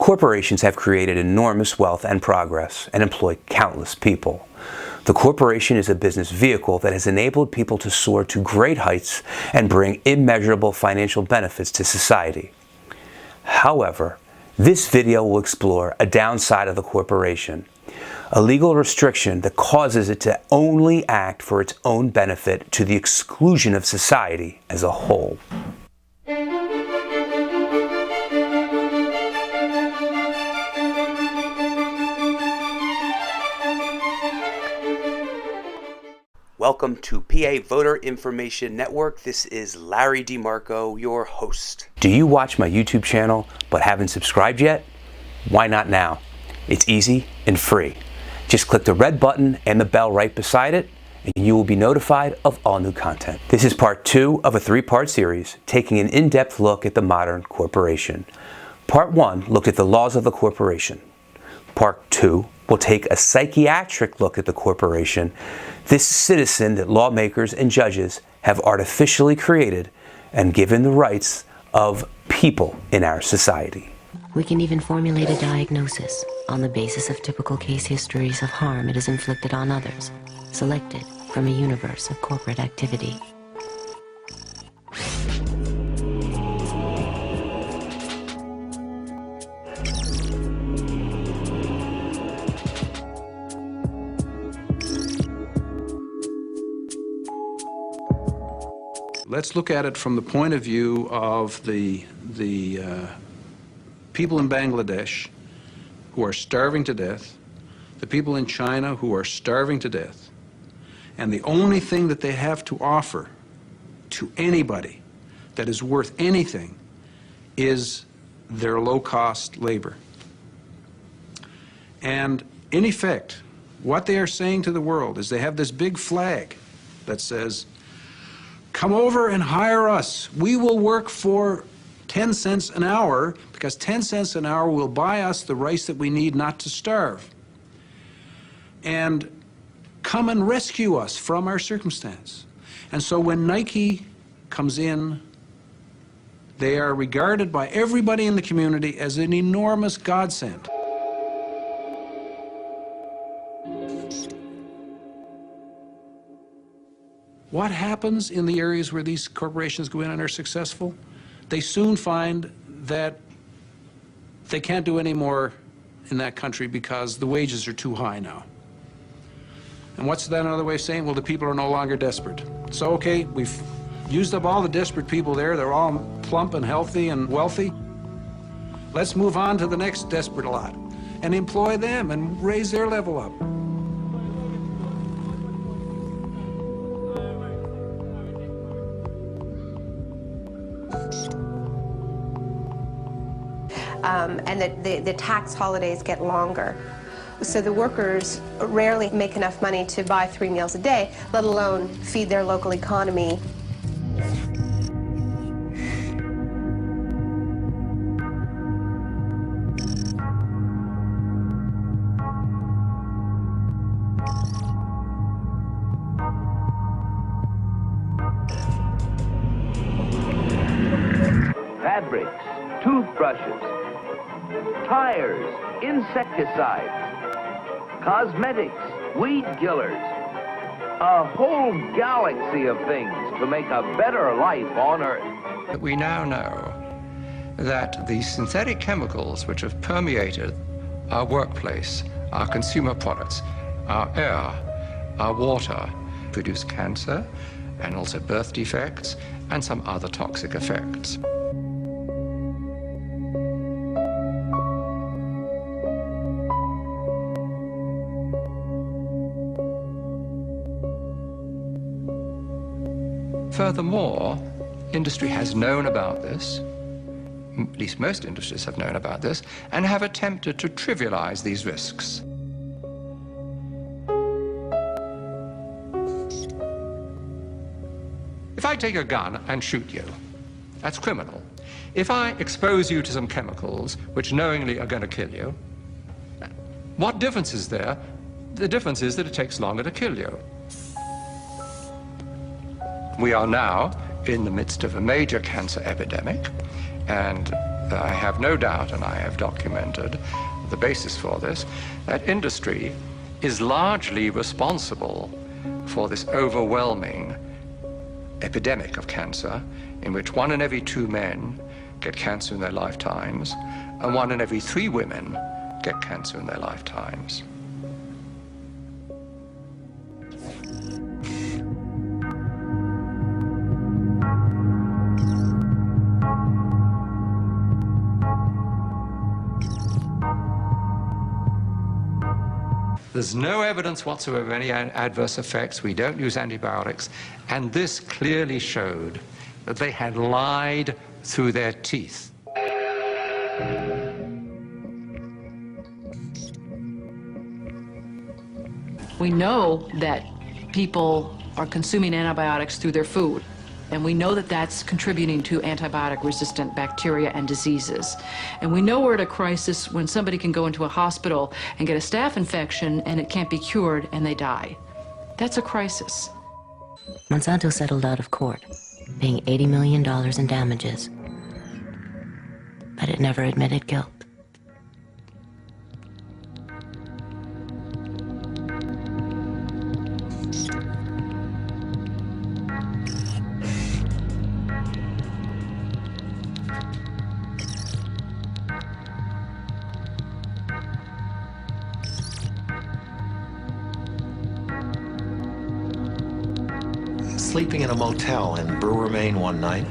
Corporations have created enormous wealth and progress and employ countless people. The corporation is a business vehicle that has enabled people to soar to great heights and bring immeasurable financial benefits to society. However, this video will explore a downside of the corporation, a legal restriction that causes it to only act for its own benefit to the exclusion of society as a whole. Welcome to PA Voter Information Network. This is Larry DeMarco, your host. Do you watch my YouTube channel but haven't subscribed yet? Why not now? It's easy and free. Just click the red button and the bell right beside it, and you will be notified of all new content. This is part 2 of a 3-part series taking an in-depth look at the modern corporation. Part 1 looked at the laws of the corporation. Part 2 will take a psychiatric look at the corporation, this citizen that lawmakers and judges have artificially created and given the rights of people in our society. We can even formulate a diagnosis on the basis of typical case histories of harm it has inflicted on others, selected from a universe of corporate activity. Let's look at it from the point of view of the people in Bangladesh who are starving to death, the people in China who are starving to death, and the only thing that they have to offer to anybody that is worth anything is their low-cost labor. And in effect, what they are saying to the world is they have this big flag that says, come over and hire us. We will work for 10 cents an hour because 10 cents an hour will buy us the rice that we need not to starve. And come and rescue us from our circumstance. And so when Nike comes in, they are regarded by everybody in the community as an enormous godsend. What happens in the areas where these corporations go in and are successful? They soon find that they can't do any more in that country because the wages are too high now. And what's that another way of saying? Well, the people are no longer desperate. So, okay, we've used up all the desperate people there. They're all plump and healthy and wealthy. Let's move on to the next desperate lot and employ them and raise their level up. And the tax holidays get longer. So the workers rarely make enough money to buy 3 meals a day, let alone feed their local economy. Fabrics, toothbrushes, tires, insecticides, cosmetics, weed killers, a whole galaxy of things to make a better life on Earth. We now know that the synthetic chemicals which have permeated our workplace, our consumer products, our air, our water, produce cancer and also birth defects and some other toxic effects. Furthermore, industry has known about this, at least most industries have known about this, and have attempted to trivialize these risks. If I take a gun and shoot you, that's criminal. If I expose you to some chemicals which knowingly are going to kill you, what difference is there? The difference is that it takes longer to kill you. We are now in the midst of a major cancer epidemic, and I have no doubt, and I have documented the basis for this, that industry is largely responsible for this overwhelming epidemic of cancer, in which 1 in every 2 men get cancer in their lifetimes, and 1 in every 3 women get cancer in their lifetimes. There's no evidence whatsoever of any adverse effects. We don't use antibiotics. And this clearly showed that they had lied through their teeth. We know that people are consuming antibiotics through their food, and we know that that's contributing to antibiotic-resistant bacteria and diseases. And we know we're at a crisis when somebody can go into a hospital and get a staph infection and it can't be cured and they die. That's a crisis. Monsanto settled out of court, paying $80 million in damages, but it never admitted guilt. Sleeping in a motel in Brewer, Maine one night.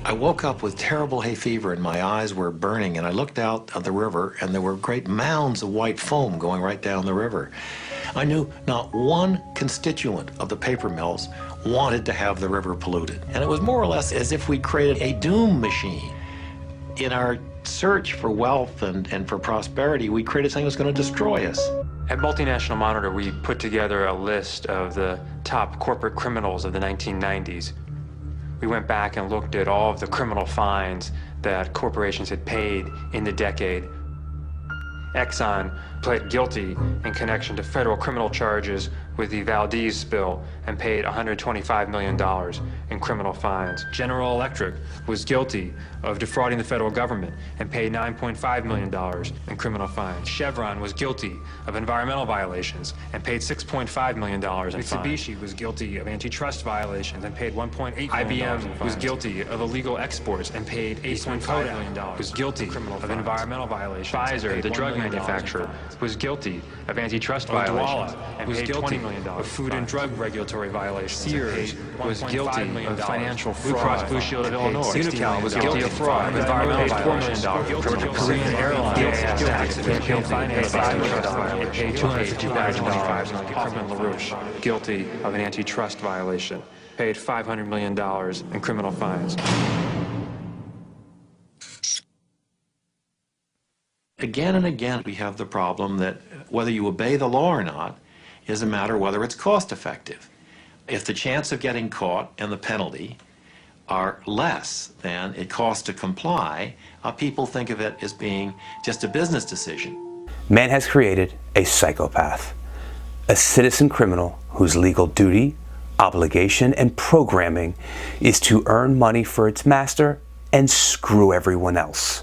I woke up with terrible hay fever and my eyes were burning, and I looked out of the river and there were great mounds of white foam going right down the river. I knew not one constituent of the paper mills wanted to have the river polluted. And it was more or less as if we created a doom machine. In our search for wealth and for prosperity, we created something that's going to destroy us. At Multinational Monitor, we put together a list of the top corporate criminals of the 1990s. We went back and looked at all of the criminal fines that corporations had paid in the decade. Exxon pled guilty in connection to federal criminal charges with the Valdez spill and paid $125 million in criminal fines. General Electric was guilty of defrauding the federal government and paid $9.5 million in criminal fines. Chevron was guilty of environmental violations and paid $6.5 million in fines. Mitsubishi was guilty of antitrust violations and paid $1.8 million. IBM was guilty of illegal exports and paid $8.5 million. Was guilty of environmental violations. Pfizer, the drug manufacturer, was guilty of antitrust violations and paid $20 million of food and drug regulatory violations. Sears was guilty of financial fraud. Blue Cross Blue Shield of Illinois. Unical was guilty of fraud, of environmental violations. $4 million. Korean Airlines tax evasion, finance $5 million. Paid $250,000. Hoffman LaRouche, guilty of an antitrust violation, paid $500 million in criminal fines. Again and again, we have the problem that whether you obey the law or not is a matter of whether it's cost effective. If the chance of getting caught and the penalty are less than it costs to comply, people think of it as being just a business decision. Man has created a psychopath, a citizen criminal whose legal duty, obligation, and programming is to earn money for its master and screw everyone else.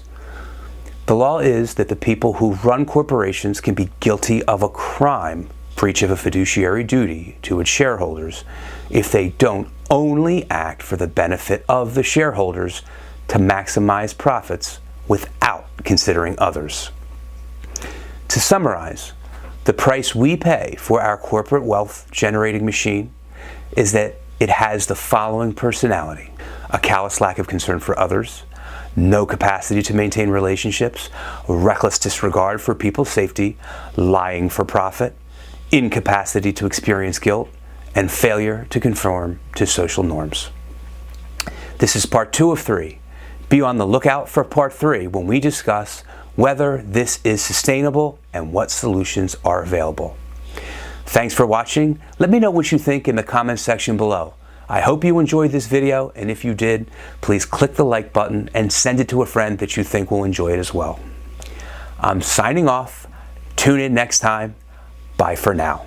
The law is that the people who run corporations can be guilty of a crime, breach of a fiduciary duty to its shareholders, if they don't only act for the benefit of the shareholders to maximize profits without considering others. To summarize, the price we pay for our corporate wealth generating machine is that it has the following personality: a callous lack of concern for others, no capacity to maintain relationships, reckless disregard for people's safety, lying for profit, incapacity to experience guilt, and failure to conform to social norms. This is part 2 of 3. Be on the lookout for part 3 when we discuss whether this is sustainable and what solutions are available. Thanks for watching. Let me know what you think in the comments section below. I hope you enjoyed this video, and if you did, please click the like button and send it to a friend that you think will enjoy it as well. I'm signing off. Tune in next time. Bye for now.